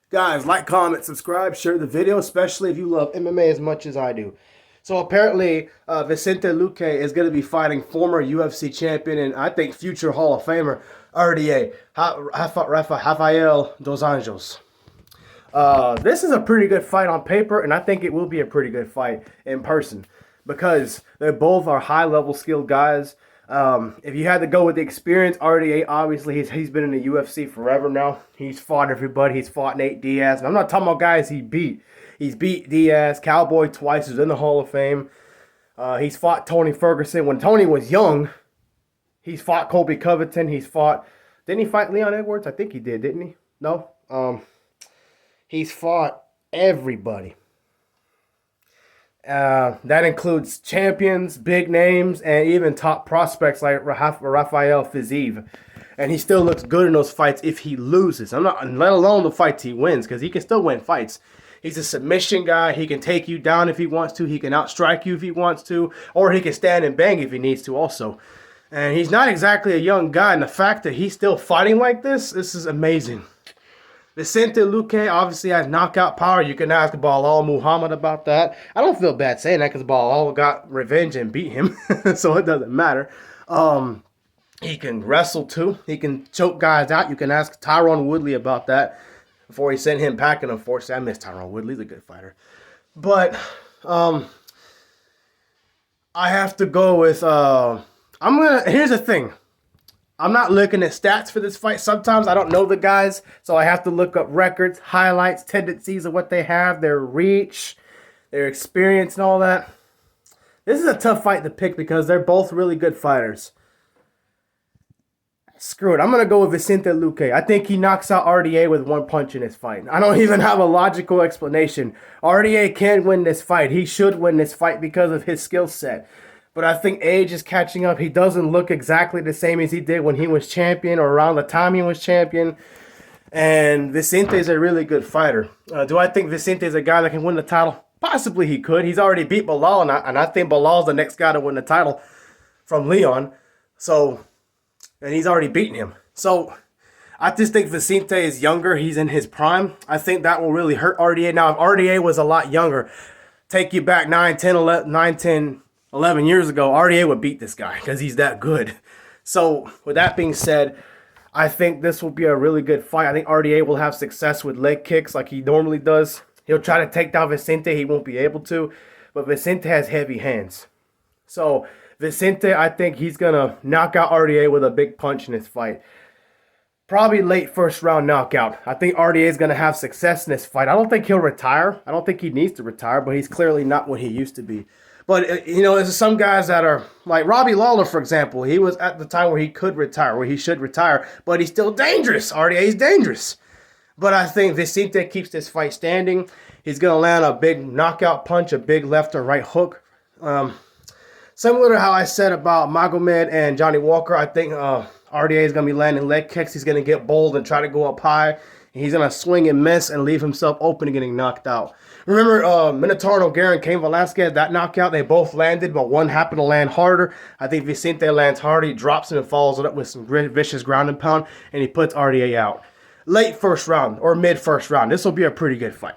Guys, like, comment, subscribe, share the video, especially if you love MMA as much as I do. So apparently, Vicente Luque is going to be fighting former UFC champion and I think future Hall of Famer RDA, Rafael Dos Anjos. This is a pretty good fight on paper, and I think it will be a pretty good fight in person because they both are high-level skilled guys. If you had to go with the experience, RDA, obviously, he's been in the UFC forever now. He's fought everybody. He's fought Nate Diaz. And I'm not talking about guys he beat. He's beat Diaz, Cowboy twice, who's in the Hall of Fame. He's fought Tony Ferguson when Tony was young. He's fought Colby Covington. Didn't he fight Leon Edwards? I think he did, didn't he? No? He's fought everybody. That includes champions, big names, and even top prospects like Rafael Fiziev. And he still looks good in those fights if he loses. Let alone the fights he wins, because he can still win fights. He's a submission guy. He can take you down if he wants to. He can outstrike you if he wants to. Or he can stand and bang if he needs to also. And he's not exactly a young guy. And the fact that he's still fighting like this is amazing. Vicente Luque obviously has knockout power. You can ask Balal Muhammad about that. I don't feel bad saying that because Balal got revenge and beat him. So it doesn't matter. He can wrestle too. He can choke guys out. You can ask Tyron Woodley about that before he sent him packing. Unfortunately, I miss Tyron Woodley. He's a good fighter. But I have to go with... Here's the thing. I'm not looking at stats for this fight. Sometimes I don't know the guys, so I have to look up records, highlights, tendencies of what they have, their reach, their experience, and all that. This is a tough fight to pick because they're both really good fighters. Screw it. I'm going to go with Vicente Luque. I think he knocks out RDA with one punch in this fight. I don't even have a logical explanation. RDA can win this fight. He should win this fight because of his skill set. But I think age is catching up. He doesn't look exactly the same as he did when he was champion or around the time he was champion. And Vicente is a really good fighter. Do I think Vicente is a guy that can win the title? Possibly he could. He's already beat Bilal, and I think Bilal's the next guy to win the title from Leon. And he's already beaten him. So I just think Vicente is younger. He's in his prime. I think that will really hurt RDA. Now, if RDA was a lot younger, take you back 11 years ago, RDA would beat this guy because he's that good. So with that being said, I think this will be a really good fight. I think RDA will have success with leg kicks like he normally does. He'll try to take down Vicente. He won't be able to. But Vicente has heavy hands. So Vicente, I think he's going to knock out RDA with a big punch in this fight. Probably late first round knockout. I think RDA is going to have success in this fight. I don't think he'll retire. I don't think he needs to retire, but he's clearly not what he used to be. But, you know, there's some guys that are, like Robbie Lawler, for example. He was at the time where he could retire, where he should retire, but he's still dangerous. RDA is dangerous. But I think Vicente keeps this fight standing. He's going to land a big knockout punch, a big left or right hook. Similar to how I said about Magomed and Johnny Walker, I think RDA is going to be landing leg kicks. He's going to get bold and try to go up high. He's going to swing and miss and leave himself open and getting knocked out. Remember Minotaur Nogueira and Cain Velasquez, that knockout, they both landed, but one happened to land harder. I think Vicente lands harder. He drops him and follows it up with some vicious ground and pound, and he puts RDA out. Late first round or mid first round. This will be a pretty good fight.